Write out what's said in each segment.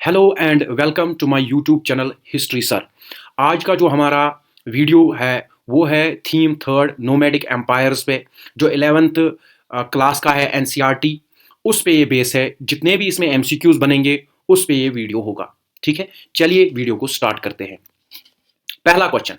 Hello and welcome to my YouTube channel history sir. आज का जो हमारा वीडियो है वो है थीम थर्ड नोमैडिक एम्पायर्स पे, जो 11th क्लास का है एनसीईआरटी, उस पे ये बेस है। जितने भी इसमें एमसीक्यूज बनेंगे उस पे ये वीडियो होगा। ठीक है, चलिए वीडियो को स्टार्ट करते हैं। पहला question,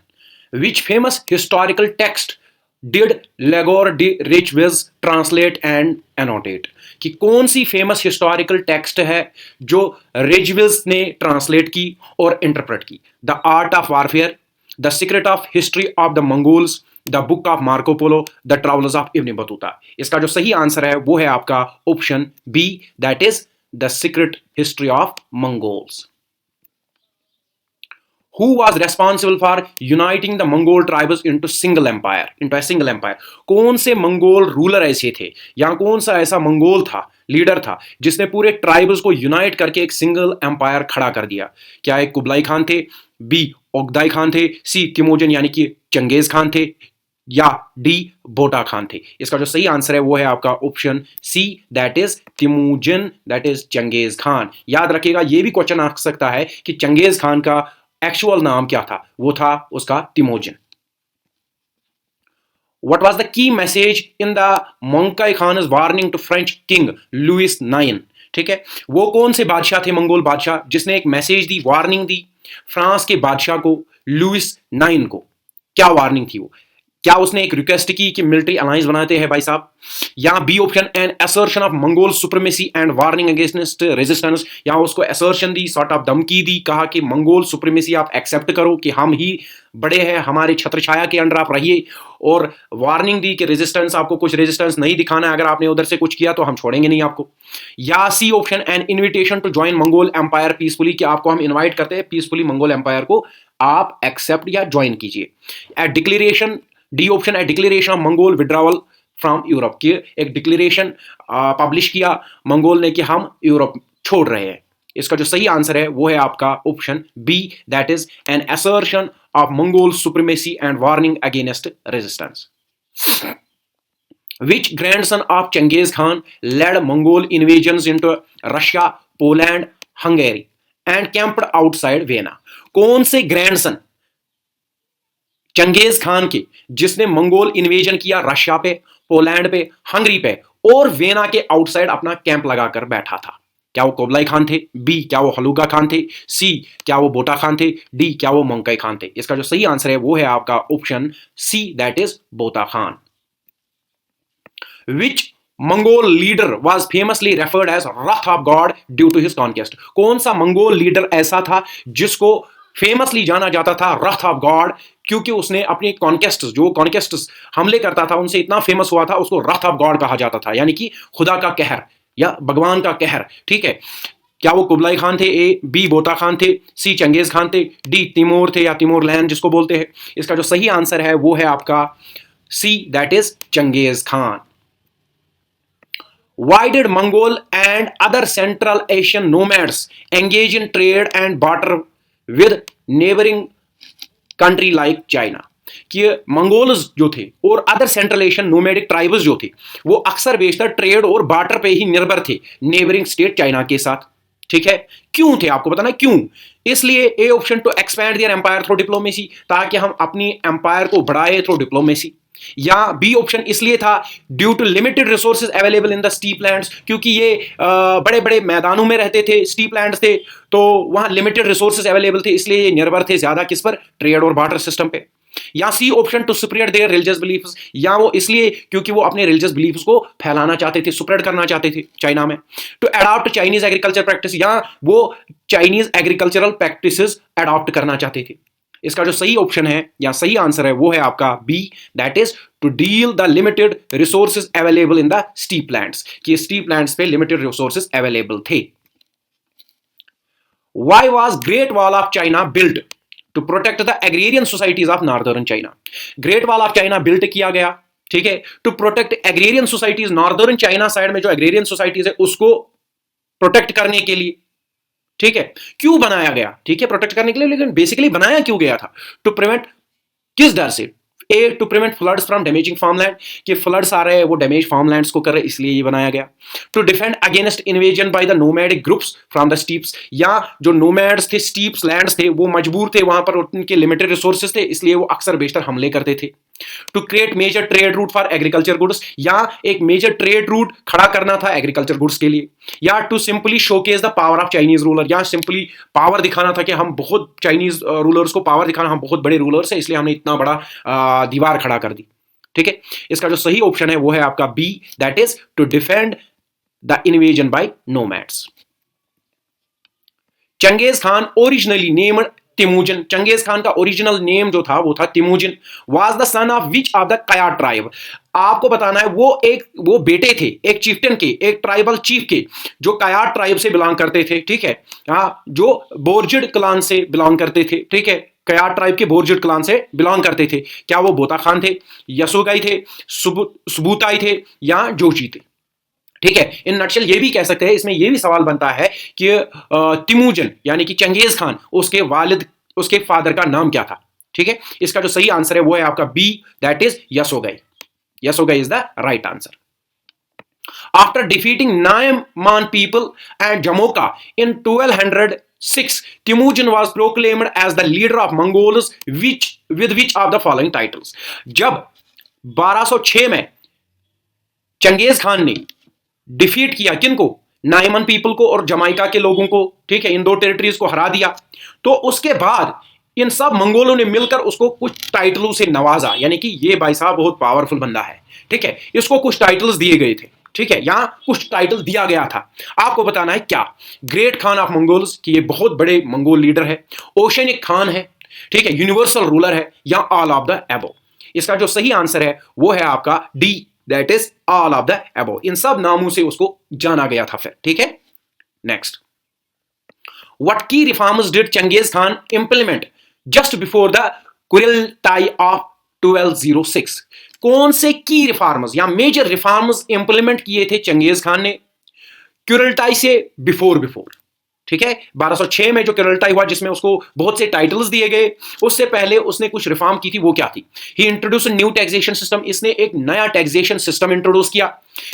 which famous historical text did Legor de Richwiz translate and annotate? कि कौन सी फेमस हिस्टोरिकल टेक्स्ट है जो रिचविज ने ट्रांसलेट की और इंटरप्रेट की? The art of warfare, the secret of history of the Mongols, the book of Marco Polo, the travellers of Ibn Battuta. इसका जो सही आंसर है वो है आपका option B, that is the secret history of Mongols. Who was responsible for uniting the Mongol tribes into single empire, into a single empire? कौन से Mongol ruler ऐसे थे या कौन सा ऐसा मंगोल था, लीडर था, जिसने पूरे ट्राइब्स को यूनाइट करके एक सिंगल एम्पायर खड़ा कर दिया? क्या एक कुबलाई खान थे, बी ओगदाई खान थे, सी तिमोजन यानी कि चंगेज खान थे, या डी बोटा खान थे? इसका जो सही आंसर है वो है आपका option C, that is Temujin, that is Genghis Khan. याद रखिएगा, ये भी क्वेश्चन आ सकता है कि चंगेज खान का एक्चुअल नाम क्या था? वो था उसका तिमोजन। What was the key message in the Mongkai Khan's warning to French King Louis IX? ठीक है, वो कौन से बादशाह थे, मंगोल बादशाह, जिसने एक मैसेज दी, वार्निंग दी फ्रांस के बादशाह को, लुइस IX को? क्या वार्निंग थी वो? क्या उसने एक रिक्वेस्ट की कि मिलिट्री अलायंस बनाते हैं भाई साहब? या B option, an assertion of Mongol supremacy and warning against resistance, या उसको असर्शन दी, सॉर्ट ऑफ धमकी दी, कहा कि मंगोल सुप्रीमेसी आप एक्सेप्ट करो कि हम ही बड़े हैं, हमारे छत्र छाया के अंडर आप रहिए, और वार्निंग दी कि रेजिस्टेंस, आपको कुछ रेजिस्टेंस नहीं दिखाना है, अगर आपने उधर से कुछ किया तो हम छोड़ेंगे नहीं आपको। या C option, an invitation to join Mongol empire peacefully, कि आपको हम इन्वाइट करते हैं पीसफुली मंगोल एम्पायर को, आप एक्सेप्ट या ज्वाइन कीजिए। ए declaration, D option, A declaration of Mongol withdrawal from Europe, की एक डिक्लेरेशन पब्लिश किया मंगोल ने कि हम यूरोप छोड़ रहे हैं। इसका जो सही आंसर है वो है आपका option B, that is an assertion of Mongol supremacy and warning against resistance. Which grandson of Genghis Khan led Mongol invasions into Russia, Poland, Hungary and camped outside Vienna? कौन से ग्रैंडसन चंगेज खान के जिसने Mongol invasion किया Russia पे, Poland पे, Hungary पे और vena के आउटसाइड अपना कैंप लगाकर बैठा था? क्या वो कोबलाई खान थे, बी क्या वो हलूगा खान थे, सी क्या वो बोटा खान थे, डी क्या वो मंकाई खान थे? इसका जो सही आंसर है वो है आपका ऑप्शन सी, दैट इज बोटा Khan. Which Mongol leader was famously referred as Wrath of God due to his conquest? कौन सा मंगोल लीडर ऐसा था जिसको फेमसली जाना जाता था रथ ऑफ गॉड, क्योंकि उसने अपने कॉन्केस्ट हमले करता था उनसे इतना फेमस हुआ था, उसको रथ ऑफ गॉड कहा जाता था, यानी कि खुदा का कहर या भगवान का कहर। ठीक है, क्या वो कुबलाई खान थे, ए, बी बोता खान थे, सी चंगेज खान थे, डी तिमोर थे या तिमोर लैंड जिसको बोलते हैं? इसका जो सही आंसर है वो है आपका C, that is Genghis Khan. Why did Mongol and other Central Asian nomads engage in trade and barter with neighboring country like China? कि मंगोल्स जो थे और other central Asian nomadic tribes जो थे वो अक्सर बेशतर ट्रेड और बार्टर पे ही निर्भर थे नेबरिंग स्टेट चाइना के साथ। ठीक है, क्यों थे आपको बताना क्यों? इसलिए A option, to expand their empire through diplomacy, ताकि हम अपनी एम्पायर को बढ़ाए थ्रू डिप्लोमेसी। या बी ऑप्शन इसलिए था due to limited resources available in the steep lands, क्योंकि ये बड़े बड़े मैदानों में रहते थे, स्टीप लैंड्स थे, तो वहां लिमिटेड रिसोर्सेज अवेलेबल थे, इसलिए ये निर्भर थे ज्यादा किस पर? ट्रेड और बार्टर सिस्टम पे। या C option, to spread their religious beliefs, या वो इसलिए क्योंकि वो अपने रिलीजियस बिलीफ्स को फैलाना चाहते थे, स्प्रेड करना चाहते थे चाइना में। To adopt Chinese agriculture practice, या वो चाइनीज एग्रीकल्चरल प्रैक्टिसेस अडॉप्ट करना चाहते थे। इसका जो सही ऑप्शन है या सही आंसर है वो है आपका B, that is to deal the limited resources available in the steep lands, कि स्टीप लैंड्स पे लिमिटेड रिसोर्सेज अवेलेबल थे। Why was Great Wall of China built to protect the agrarian societies of northern China? Great wall of China built किया गया, ठीक है, to protect agrarian societies, northern China side में जो agrarian societies है उसको protect करने के लिए। ठीक है, क्यों बनाया गया? ठीक है, प्रोटेक्ट करने के लिए, लेकिन बेसिकली बनाया क्यों गया था? टू प्रिवेंट, किस डर से? A to prevent floods from damaging farmland, कि फ्लड्स आ रहे हैं वो डैमेज फार्मलैंड्स को कर रहे हैं, इसलिए ये बनाया गया। To defend against invasion by the nomadic groups from the steppes, या जो नोमैड्स थे, स्टीप्स लैंड्स थे, वो मजबूर थे, वहां पर उनके लिमिटेड रिसोर्सेज थे, इसलिए वो अक्सर बेशतर हमले करते थे। To create major trade route for agriculture goods, या एक मेजर ट्रेड रूट खड़ा करना था एग्रीकल्चर गुड्स के लिए। या to simply showcase the power of Chinese ruler, या सिंपली पावर दिखाना था कि हम बहुत, चाइनीज रूलर्स को पावर दिखाना, हम बहुत बड़े रूलर्स हैं, इसलिए हमने इतना बड़ा दीवार खड़ा कर दी। ठीक है, इसका जो सही ऑप्शन है वो है आपका B, that is to defend the invasion by nomads. Genghis Khan originally named Temujin, Genghis Khan का ओरिजिनल नेम जो था वो था Temujin. Was the son of which of the Kiyat tribe, आपको बताना है वो बेटे थे एक चीफ्टन के, एक ट्राइबल चीफ के, जो कयार ट्राइब से बिलोंग करते थे। ठीक है, हाँ, जो बोर्जिड क्लान से बिलोंग करते थे। ठीक है, कयार ट्राइब के बोर्जिड क्लान से बिलोंग करते थे। क्या वो बोता खान थे, यसोगाई थे, सुबुताई थे, या जोशी थे? ठीक है, इन नटशेल ये भी कह सकते हैं, इसमें ये भी सवाल बनता है कि तिमुजन यानी कि चंगेज खान, उसके वालिद, उसके फादर का नाम क्या था? ठीक है, इसका जो सही आंसर है वो है आपका B, that is Yesugei. Yesugei is the right answer. After defeating Naiman people and Jamukha in 1206, Temujin was proclaimed as the leader of Mongols with which of the following titles? जब 1206 में Genghis Khan ने defeat किया किनको? Niemann people को और Jamaica के लोगों को। ठीक है, इन दो टेरिटरीज को हरा दिया, तो उसके बाद इन सब मंगोलों ने मिलकर उसको कुछ टाइटलों से नवाजा, यानी कि ये भाई साहब बहुत पावरफुल बंदा है। ठीक है, इसको कुछ टाइटल्स दिए गए थे। ठीक है, यहां कुछ टाइटल दिया गया था, आपको बताना है क्या। ग्रेट खान ऑफ मंगोल्स, कि ये बहुत बड़े मंगोल लीडर है। ओशनिक खान है, ठीक है, यूनिवर्सल रूलर है, या ऑल ऑफ द एबो? इसका जो सही आंसर है वो है आपका D, that is all of the above. इन सब नामों से उसको जाना गया था फिर। ठीक है, next, what key reforms did Genghis Khan implement just before the Kurultai of 1206? कौन से की रिफॉर्म्स या मेजर रिफॉर्म्स इंप्लीमेंट किए थे चंगेज खान ने कुरिल्टाई से बिफोर? ठीक है, 1206 में जो कुरिल्टाई हुआ जिसमें उसको बहुत से टाइटल्स दिए गए, उससे पहले उसने कुछ रिफॉर्म की थी, वो क्या थी? He introduce new taxation system, इसने एक नया टैक्सेशन सिस्टम इंट्रोड्यूस किया।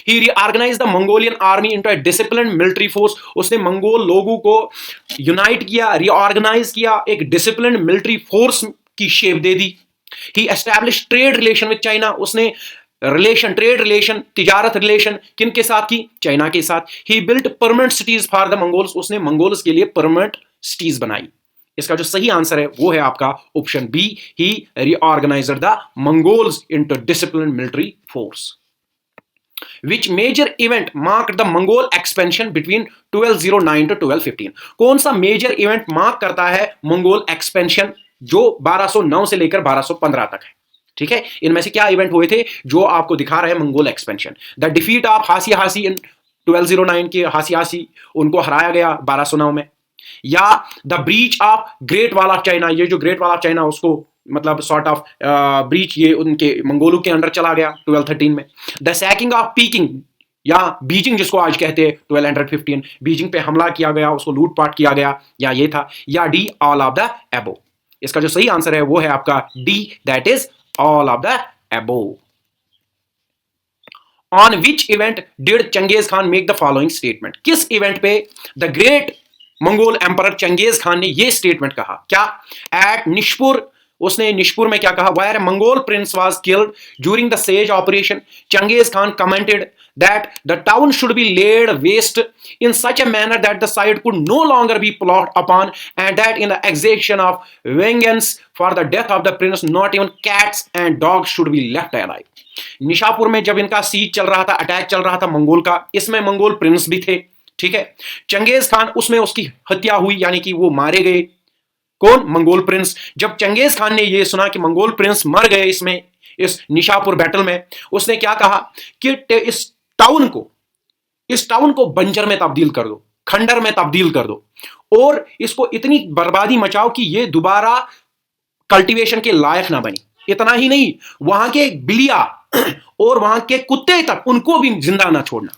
He reorganize the Mongolian army into a disciplined military force, उसने मंगोल लोगों को यूनाइट किया, रीऑर्गेनाइज किया, एक डिसिप्लिन्ड मिलिट्री फोर्स की शेप दे दी। He establish trade relation with China, उसने ट्रेड रिलेशन, तिजारत रिलेशन किन के साथ की? चाइना के साथ। He built permanent cities for the Mongols, उसने मंगोल्स के लिए परमानेंट सिटीज बनाई। इसका जो सही आंसर है वो है आपका option B, he reorganized the Mongols into disciplined military force. Which major event marked the Mongol expansion between 1209 to 1215? कौन सा मेजर इवेंट मार्क करता है मंगोल एक्सपेंशन जो 1209 से लेकर 1215 तक है? ठीक है, इनमें से क्या इवेंट हुए थे जो आपको दिखा रहे हैं Mongol expansion? The defeat of Hasi in 1209 के हासी उनको हराया गया 1209 में, या the breach of Great wall of China, ये जो ग्रेट वॉल ऑफ चाइना उसको मतलब सॉर्ट ऑफ ब्रीच ये उनके मंगोलों के अंडर चला गया 1213 में। द सैकिंग ऑफ पीकिंग या बीजिंग जिसको आज कहते हैं 1215, बीजिंग पे हमला किया गया, उसको लूटपाट किया गया, या ये था, या डी ऑल ऑफ द एबो? इसका जो सही आंसर है वो है आपका D, that is all of the above. On which event did Changiz Khan make the following statement? किस इवेंट पे the great Mongol emperor Genghis Khan ने ये स्टेटमेंट कहा? क्या? एट निशपुर, उसने निशपुर में क्या कहा? Where a Mongol prince was killed during the siege operation, Changiz Khan commented that the town should be laid waste in such a manner that the site could no longer be ploughed upon, and that in the exaction of vengeance for the death of the prince, not even cats and dogs should be left alive. Nishapur में जब इनका seize चल रहा था, attack चल रहा था Mongol का, इसमें मंगोल प्रिंस भी थे। ठीक है, चंगेज खान उसमें उसकी हत्या हुई, यानी कि वो मारे गए। कौन? Mongol Prince. जब चंगेज खान ने यह सुना कि मंगोल प्रिंस मर गए इसमें, इस निशापुर बैटल में, उसने क्या कहा कि इस टाउन को बंजर में तब्दील कर दो, खंडर में तब्दील कर दो, और इसको इतनी बर्बादी मचाओ कि ये दोबारा कल्टीवेशन के लायक ना बनी। इतना ही नहीं, वहां के बिलिया और वहां के कुत्ते तक, उनको भी जिंदा ना छोड़ना।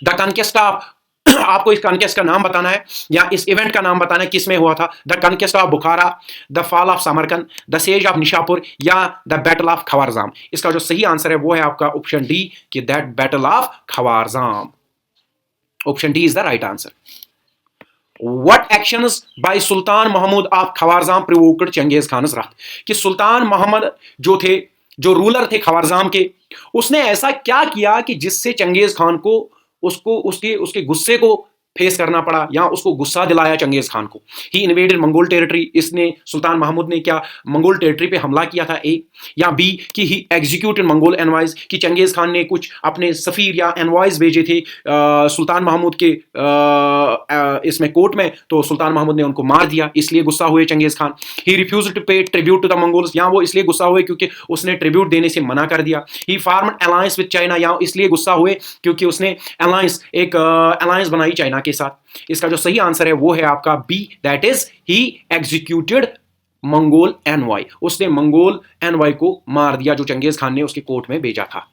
द कॉन्क्वेस्ट ऑफ आपको इस कॉन्क्वेस्ट का नाम बताना है या इस इवेंट का नाम बताना है किस में हुआ था। The conquest of Bukhara, the fall of Samarkand, the siege of Nishapur या द बैटल ऑफ खवारजाम। इसका जो सही आंसर है वो है आपका ऑप्शन डी कि that battle of Khwarazm. Option D is the right answer. What actions by Sultan Mahmud of Khwarazm provoked Genghis Khan's wrath? कि सुल्तान मोहम्मद जो थे, जो रूलर थे खवारजाम के, उसने ऐसा क्या किया कि जिससे चंगेज खान को उसको उसके उसके गुस्से को फेस करना पड़ा या उसको गुस्सा दिलाया चंगेज खान को। ही इन्वेडेड मंगोल टेरिटरी, इसने सुल्तान महमूद ने क्या मंगोल टेरिटरी पे हमला किया था, ए। या बी कि ही एग्जीक्यूटेड मंगोल एनवाइज, कि चंगेज खान ने कुछ अपने सफ़ीर या एनवाइज भेजे थे सुल्तान महमूद के इसमें कोर्ट में, तो सुल्तान महमूद ने उनको मार दिया, इसलिए गुस्सा हुए Genghis Khan. He refuse to pay tribute to the Mongols, या वो इसलिए गुस्सा हुए क्योंकि उसने ट्रिब्यूट देने से मना कर दिया। ही फार्मड अलायंस विद चाइना, या इसलिए गुस्सा हुए क्योंकि उसने अलायंस एक अलायंस बनाई चाइना के साथ। इसका जो सही आंसर है वो है आपका B, that is he executed Mongol envoy, उसने मंगोल एनवाई को मार दिया जो चंगेज खान ने उसके कोर्ट में भेजा था।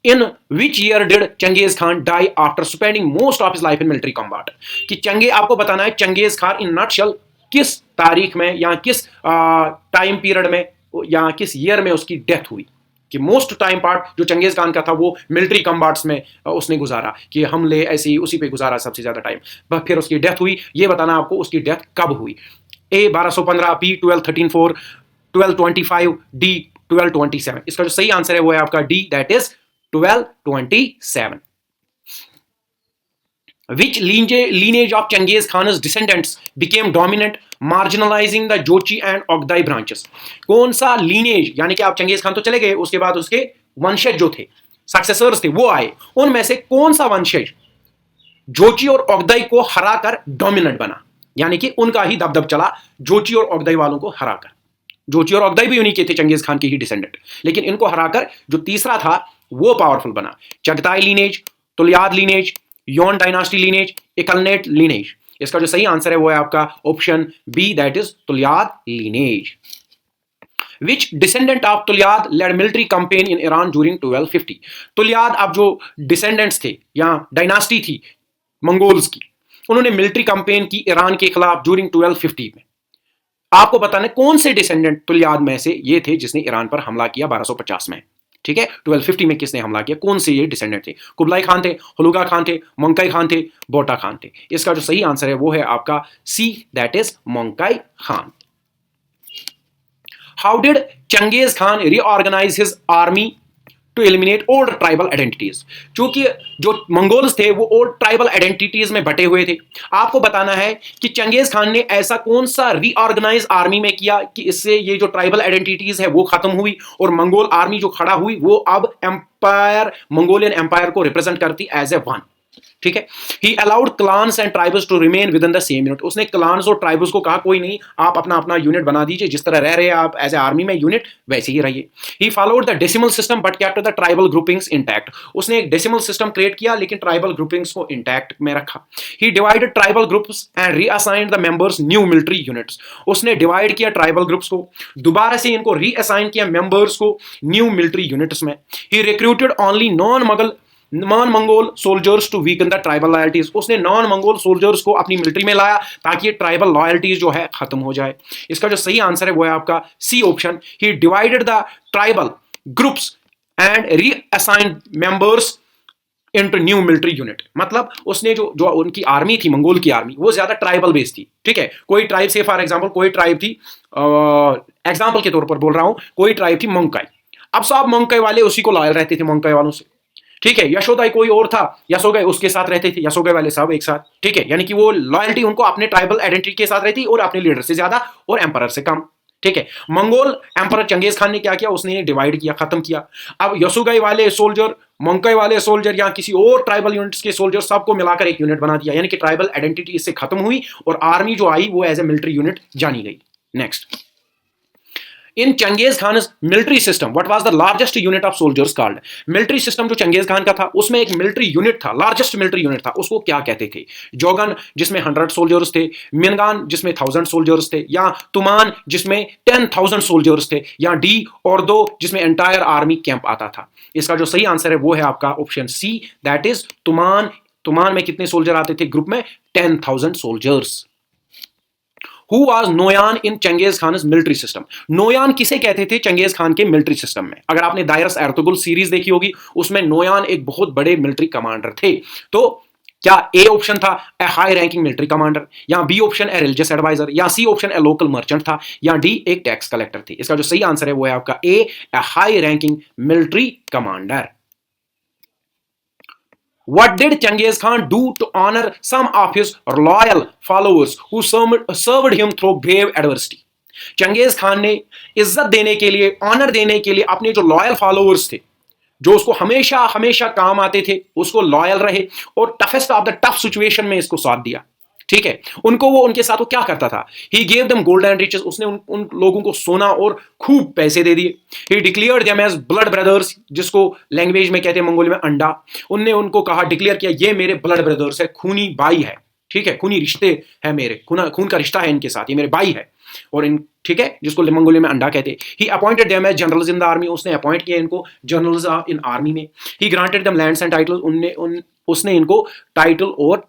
In which year did Genghis Khan die after spending most of his life in military combat? कि आपको बताना है चंगेज खान इन नटशेल किस तारीख में या किस टाइम पीरियड में या किस ईयर में उसकी डेथ हुई। कि मोस्ट टाइम पार्ट जो चंगेज खान का था वो मिलिट्री कॉम्बैट्स में उसने गुजारा, कि हमले ऐसे ही उसी पे गुजारा सबसे ज्यादा टाइम। फिर उसकी डेथ हुई, ये बताना आपको उसकी डेथ कब हुई। ए 1215, बी 1213 4, 1225, डी 1227। इसका जो सही आंसर है वो है आपका D, that is 1227। Which lineage of Genghis Khan's descendants became dominant, marginalizing the Jochi and Ogdai branches? कौन सा lineage, यानी कि आप चंगेज खान तो चले गए, उसके बाद उसके वंशज जो थे, सक्सेसर्स थे, वो आए, उनमें से कौन सा वंशज जोची और ओगदाई को हराकर डोमिनेंट बना, यानी कि उनका ही दबदब चला जोची और ओगदाई वालों को हराकर। जोची और ओगदाई भी उन्हीं के थे, चंगेज खान के ही डिसेंडेंट, लेकिन इनको हराकर जो तीसरा था वो पावरफुल बना। Chagatai lineage, Toluid lineage, Yuan dynasty lineage, Ilkhanate lineage. इसका जो सही आंसर है वो है आपका option B, that is Toluid lineage. Which descendant of Toluid led military campaign in Iran during 1250? Toluid अब जो डिसेंडेंट्स थे या डायनास्टी थी मंगोल्स की, उन्होंने मिलिट्री कैंपेन की ईरान के खिलाफ ड्यूरिंग 1250 में। आपको बताना कौन से डिसेंडेंट तुलियाद में से ये थे जिसने ईरान पर हमला किया 1250 में। ठीक है, 1250 में किसने हमला किया, कौन से ये डिसेंडेंट थे? कुबलाई खान थे, हुलुगा खान थे, मंकाई खान थे, बोटा खान थे। इसका जो सही आंसर है वो है आपका C, that is Mongke Khan. How did Genghis Khan reorganize his army to eliminate old tribal identities? क्योंकि जो मंगोल्स थे वो ओल्ड ट्राइबल आइडेंटिटीज में बटे हुए थे। आपको बताना है कि चंगेज खान ने ऐसा कौन सा रीऑर्गेनाइज आर्मी में किया कि इससे ये जो ट्राइबल आइडेंटिटीज है वो खत्म हुई और मंगोल आर्मी जो खड़ा हुई वो अब एम्पायर, मंगोलियन एम्पायर को रिप्रेजेंट करती एज ए वन। ठीक है, he allowed clans and tribes to remain within the same unit. उसने क्लान्स और ट्राइब्स को कहा कोई नहीं, आप अपना अपना यूनिट बना दीजिए, जिस तरह रह रहे हैं आप एज ए आर्मी में यूनिट, वैसे ही रहिए। He followed the decimal system but kept the tribal groupings intact. उसने एक डेसिमल सिस्टम क्रिएट किया लेकिन ट्राइबल ग्रुपिंग्स को इंटैक्ट में रखा। He divided tribal groups and reassigned the members new military units. उसने डिवाइड किया ट्राइबल ग्रुप्स को, दोबारा से इनको रीअसाइन किया मेंबर्स को न्यू मिलिट्री यूनिट्स में। He recruited only non Mongol soldiers to weaken the tribal loyalties. उसने नॉन मंगोल सोल्जर्स को अपनी मिलिट्री में लाया ताकि ये ट्राइबल लॉयल्टीज जो है खत्म हो जाए। इसका जो सही आंसर है वो है आपका C option, he divided the tribal groups and reassigned members into new military unit. मतलब उसने जो उनकी आर्मी थी, मंगोल की आर्मी, वो ज्यादा ट्राइबल बेस्ड थी। ठीक है, कोई ट्राइब से फॉर एग्जांपल कोई ट्राइब थी, एग्जांपल के तौर पर बोल रहा हूं, कोई ट्राइब थी मंकाई। अब सब मंकाई वाले उसी को लॉयल रहते थे, मंकाई वालों से। ठीक है, यशोदाई कोई और था, यशोगाई उसके साथ रहते थे, यशोगाई वाले सब एक साथ। ठीक है, यानी कि वो लॉयल्टी उनको अपने ट्राइबल आइडेंटिटी के साथ रहती और अपने लीडर से ज्यादा और एम्परर से कम। ठीक है, मंगोल एम्परर चंगेज खान ने क्या किया, उसने डिवाइड किया, खत्म किया। अब यशोगाई वाले सोल्जर, मंकाई वाले सोल्जर या किसी और ट्राइबल यूनिट्स के सोल्जर सबको मिलाकर एक यूनिट बना दिया, यानी कि ट्राइबल आइडेंटिटी इससे खत्म हुई और आर्मी जो आई वो एज ए मिलिट्री यूनिट जानी गई। Next, in Genghis Khan military system what was the largest unit of soldiers called? Military system जो चंगेज खान का था उसमें एक मिलिट्री यूनिट था, लार्जेस्ट मिलिट्री यूनिट था, उसको क्या कहते थे? जोगन जिसमें 100 सोल्जर्स थे, मिनगान जिसमें 1000 सोल्जर्स थे, या तुमान जिसमें 10,000 सोल्जर्स थे, या डी और दो जिसमें एंटायर आर्मी कैंप आता था। इसका जो सही आंसर है वो है आपका option C, that is tumen tumen में कितने सोल्जर आते थे ग्रुप में? 10,000 soldiers. Who was noyan in Genghis Khan military system? Noyan किसे कहते थे चंगेज खान के मिलिट्री सिस्टम में? अगर आपने दायरस एर्तुगरुल सीरीज देखी होगी, उसमें नोयान एक बहुत बड़े मिलिट्री कमांडर थे। तो क्या ए ऑप्शन था a high ranking military commander, या B option a religious advisor, या C option a local merchant था, या डी एक टैक्स कलेक्टर थे? इसका जो सही आंसर है वो है आपका a high ranking military commander. What did Genghis Khan do to honor some of his loyal followers who served him through brave adversity? Genghis Khan ने इज्जत देने के लिए, ऑनर देने के लिए अपने जो लॉयल फॉलोअर्स थे, जो उसको हमेशा हमेशा काम आते थे, उसको लॉयल रहे और toughest of the tough situation में इसको साथ दिया। ठीक है, उनके साथ वो क्या करता था? He gave them gold and riches, उसने उन लोगों को सोना और खूब पैसे दे दिए। He declared them as blood brothers, जिसको लैंग्वेज में कहते हैं मंगोली में अंडा। उनने उनको कहा, डिक्लेयर किया, ये मेरे ब्लड ब्रदर्स है, खूनी भाई है। ठीक है, खूनी रिश्ते है मेरे, खून का रिश्ता है इनके साथ, ये मेरे भाई है। और इन, ठीक है, जिसको मंगोली में अंडा कहते हैं। He appointed them as generals in the army, उसने अपॉइंट किया इनको जनरल्स इन आर्मी में। He granted them lands and titles, उसने इनको टाइटल और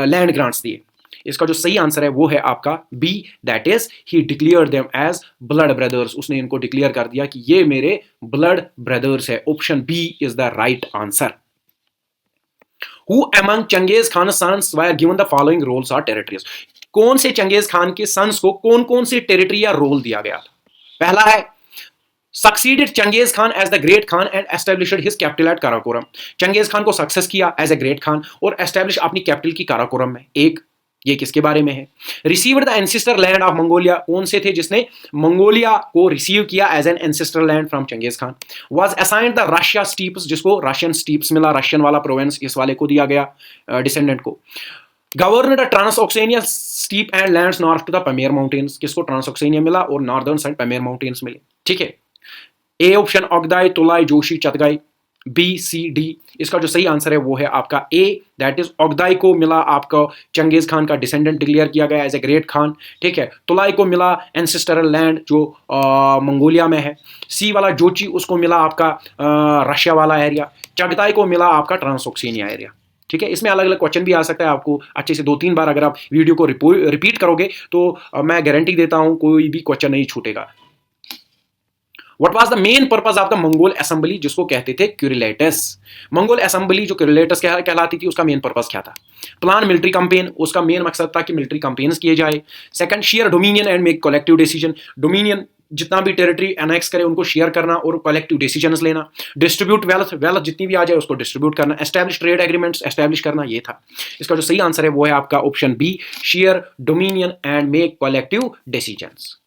लैंड ग्रांट्स दिए। इसका जो सही आंसर है वो है आपका B, that is he declared them as blood brothers, उसने इनको डिक्लेयर कर दिया कि ये मेरे ब्लड ब्रदर्स है। Option B is the right answer. Who among Genghis Khan sons were given the following roles or territories? कौन से चंगेज खान के सन्स को कौन कौन से टेरिटरी या रोल दिया गया था? पहला है, succeeded Genghis Khan as the great khan and established his capital at Karakorum. Genghis Khan को सक्सेस किया एज ए ग्रेट खान और एस्टेब्लिश अपनी कैपिटल की काराकोरम में। एक, ये किसके बारे में है? Received the ancestor land of Mongolia, कौन से थे जिसने मंगोलिया को रिसीव किया as an ancestor land from Genghis Khan? Was assigned the Russia steppes, जिसको रशियन स्टीप्स मिला, रशियन वाला प्रोविंस इस वाले को दिया गया, डिसेंडेंट को। Governed Transoxania steppe and lands north to the Pamir mountains, किसको ट्रांसऑक्सेनिया मिला और नॉर्दर्न साइड पमेर माउंटेन्स मिले। ठीक है, A option Ogedei, Tolui, Jochi, चतगाई, बी, सी, डी। इसका जो सही आंसर है वो है आपका ए, दैट इज ओगदाई को मिला आपका चंगेज खान का डिसेंडेंट डिक्लेयर किया गया एज ए ग्रेट खान। ठीक है, तुलाई को मिला एंसेस्टरल लैंड जो मंगोलिया में है। सी वाला जोची, उसको मिला आपका रशिया वाला एरिया। चगताई को मिला आपका ट्रांसऑक्सेनिया एरिया। ठीक है, इसमें अलग अलग क्वेश्चन भी आ सकता है, आपको अच्छे से 2-3 बार अगर आप वीडियो को रिपीट करोगे तो मैं गारंटी देता हूं कोई भी क्वेश्चन नहीं छूटेगा। What was the main purpose of the Mongol assembly, जिसको कहते थे क्यूरिलेटस? मंगोल असेंबली जो क्यूरिलेटस कहलाती थी, उसका मेन पर्पस क्या था? प्लान मिलिट्री कैंपेन, उसका मेन मकसद था कि मिलिट्री कैंपेन्स किए जाए। Second, share dominion and make collective decision, dominion जितना भी टेरिटरी एनेक्स करे उनको शेयर करना और कलेक्टिव डिसीजंस लेना। डिस्ट्रीब्यूट वेल्थ जितनी भी आ जाए उसको डिस्ट्रीब्यूट करना। एस्टैब्लिश ट्रेड एग्रीमेंट्स एस्टैब्लिश करना, ये था। इसका जो सही आंसर है वो है आपका option B, share dominion and make collective decisions.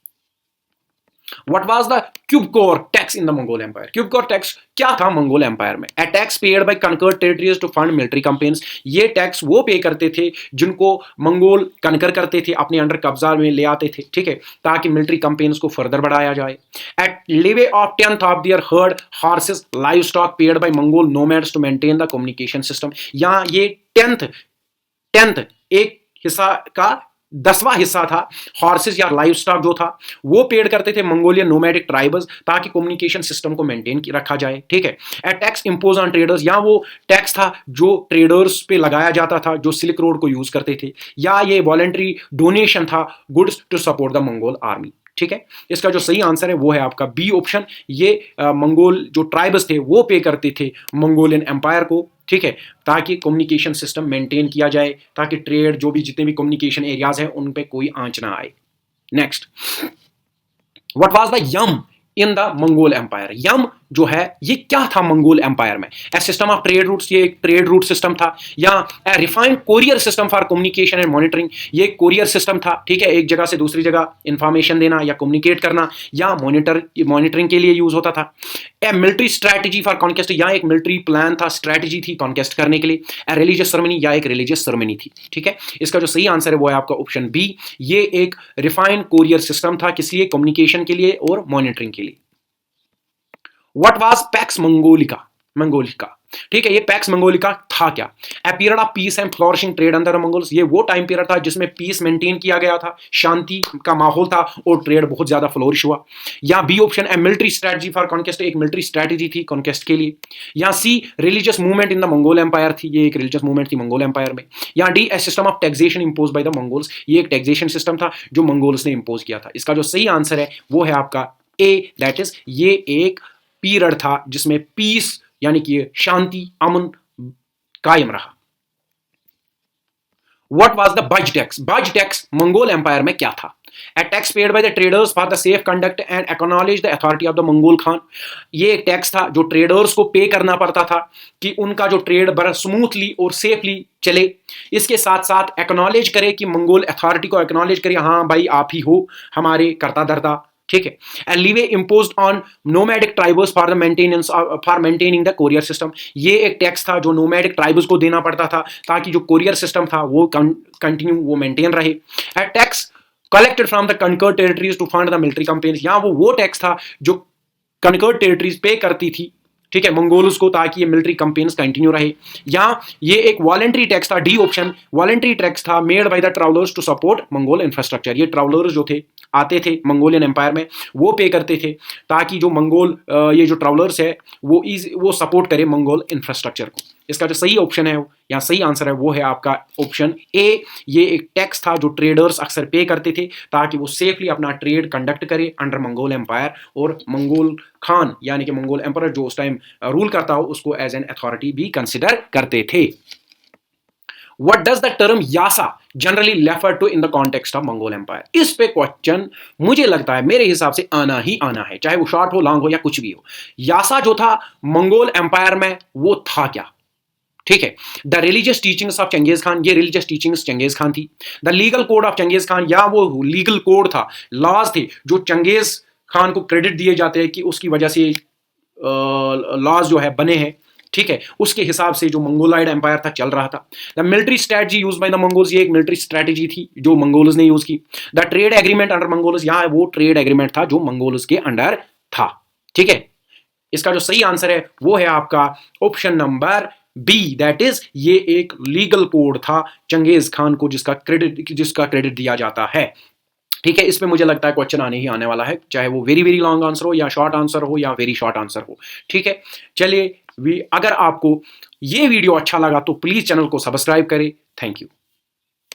What was the Kubkor tax in the Mongol Empire? Kubkor tax क्या था मंगोल एम्पायर में? A tax paid by conquered territories to fund military campaigns. ये tax वो पे करते थे जिनको Mongol conquer करते थे, अपने अंडर कब्जा में ले आते थे। ठीक है, ताकि मिलिट्री कैंपेन्स को फर्दर बढ़ाया जाए। At levy of 10th of their herd horses livestock paid by Mongol nomads to maintain the communication system. यहाँ ये 10th एक हिस्सा का 10वां हिस्सा था, हॉर्सेस या लाइव स्टॉक जो था वो पेड करते थे मंगोलियन नोमैडिक ट्राइबल्स, ताकि कम्युनिकेशन सिस्टम को मेंटेन रखा जाए। ठीक है, ए टैक्स इंपोज ऑन ट्रेडर्स, या वो टैक्स था जो ट्रेडर्स पे लगाया जाता था जो सिल्क रोड को यूज करते थे, या ये वॉलेंट्री डोनेशन था goods to support the Mongol army. ठीक है, इसका जो सही आंसर है वो है आपका बी ऑप्शन। ये मंगोल जो ट्राइबल्स थे वो पे करते थे मंगोलियन एम्पायर को। ठीक है, ताकि कम्युनिकेशन सिस्टम मेंटेन किया जाए, ताकि ट्रेड जो भी जितने भी कम्युनिकेशन एरियाज हैं उन पे कोई आंच ना आए। Next, what was the yam in the Mongol empire? Yam जो है ये क्या था मंगोल एम्पायर में? A system of trade routes, ये एक ट्रेड रूट सिस्टम था, या a refined courier system for communication and monitoring, ये कोरियर सिस्टम था। ठीक है, एक जगह से दूसरी जगह इंफॉर्मेशन देना या कम्युनिकेट करना, या मॉनिटरिंग के लिए यूज होता था। ए मिलिट्री स्ट्रैटेजी फॉर कॉन्केस्ट, या एक मिलिट्री प्लान था, स्ट्रैटेजी थी कॉन्केस्ट करने के लिए। ए रिलीजियस सेरेमनी, या एक रिलीजियस सेरेमनी थी। ठीक है, इसका जो सही आंसर है वो है आपका ऑप्शन बी, ये एक रिफाइंड कोरियर सिस्टम था, किस लिए? कम्युनिकेशन के लिए और मॉनिटरिंग के लिए। What was Pax Mongolica? ठीक है, ये पैक्स मंगोलिका था क्या? A period of peace and flourishing trade under Mongols, ये वो टाइम पीरियड था जिसमें पीस मेंटेन किया गया था, शांति का माहौल था और ट्रेड बहुत ज्यादा फ्लोरिश हुआ। या B option, a military strategy for conquest, एक मिलिट्री स्ट्रेटजी थी कॉन्क्वेस्ट के लिए। या C, religious movement in the Mongol empire थी, ये एक रिलीजियस मूवमेंट थी मंगोल एम्पायर में। या D, a system of taxation impose by the Mongols, ये एक टैक्सेशन सिस्टम था जो मंगोल्स ने इंपोज किया था। इसका जो सही आंसर है वो है आपका ए, दैट इज ये एक पीरियड था जिसमें पीस यानी कि शांति, अमन कायम रहा। What was the Baj tax? Baj tax Mongol empire में क्या था? A tax paid by the traders for the safe conduct and acknowledge the authority of the Mongol Khan. ये एक टैक्स था जो ट्रेडर्स को पे करना पड़ता था कि उनका जो ट्रेड बड़ा स्मूथली और सेफली चले। इसके साथ साथ एक्नॉलेज करे कि मंगोल अथॉरिटी को एक्नॉलेज करे, हाँ भाई आप ही हो हमारे कर्ता धर्ता, ठीक है। And leeway imposed on nomadic tribals for the maintenance for maintaining the courier system, ये एक टैक्स था जो नोमैडिक ट्राइबल्स को देना पड़ता था ताकि जो कोरियर सिस्टम था वो कंटिन्यू वो मेंटेन रहे। Tax collected from the conquered territories to fund the military campaigns, यहाँ वो टैक्स था जो कनकर्ड टेरिटरीज पे करती थी, ठीक है, मंगोल्स को, ताकि ये मिलिट्री कैंपेन्स कंटिन्यू रहे। यहाँ ये एक वॉलंटरी टैक्स था, डी ऑप्शन, वॉलंटरी टैक्स था made by the travellers to support Mongol infrastructure, ये ट्रैवलर्स जो थे आते थे मंगोलियन एम्पायर में वो पे करते थे ताकि जो मंगोल ये जो ट्रैवलर्स है वो सपोर्ट करे मंगोल इंफ्रास्ट्रक्चर को। इसका जो सही ऑप्शन है या सही आंसर है वो है आपका ऑप्शन ए, ये एक टैक्स था जो ट्रेडर्स अक्सर पे करते थे ताकि वो सेफली अपना ट्रेड कंडक्ट करे अंडर मंगोल एम्पायर, और मंगोल खान यानी कि मंगोल एम्पायर जो उस टाइम रूल करता हो उसको एज एन अथॉरिटी भी कंसिडर करते थे। What does the term Yasa generally refer to in the context of Mongol empire? इस पे क्वेश्चन मुझे लगता है मेरे हिसाब से आना ही आना है, चाहे वो शॉर्ट हो, लॉन्ग हो या कुछ भी हो। यासा जो था मंगोल एम्पायर में वो था क्या? ठीक है, the religious teachings of Genghis Khan, ये रिलीजियस टीचिंग्स चंगेज खान थी। The legal code of Genghis Khan, या वो लीगल कोड था, लॉज थे जो चंगेज खान को क्रेडिट दिए जाते हैं कि उसकी वजह से लॉज जो है बने हैं, ठीक है, उसके हिसाब से जो मंगोलाइड एम्पायर था चल रहा था। The military strategy use by the Mongols, ये एक मिलिट्री स्ट्रेटजी थी जो मंगोल्स ने यूज की। The trade agreement under Mongols, यहाँ वो ट्रेड एग्रीमेंट था जो मंगोल्स के अंडर था, ठीक है। इसका जो सही आंसर है वो है आपका option number B, that is ये एक लीगल कोड था चंगेज खान को जिसका क्रेडिट दिया जाता है, ठीक है। इस पे मुझे लगता है क्वेश्चन आने ही आने वाला है, चाहे वो वेरी वेरी लॉन्ग आंसर हो या शॉर्ट आंसर हो या वेरी शॉर्ट आंसर हो, ठीक है। चलिए, अगर आपको ये वीडियो अच्छा लगा तो प्लीज चैनल को सब्सक्राइब करें। Thank you.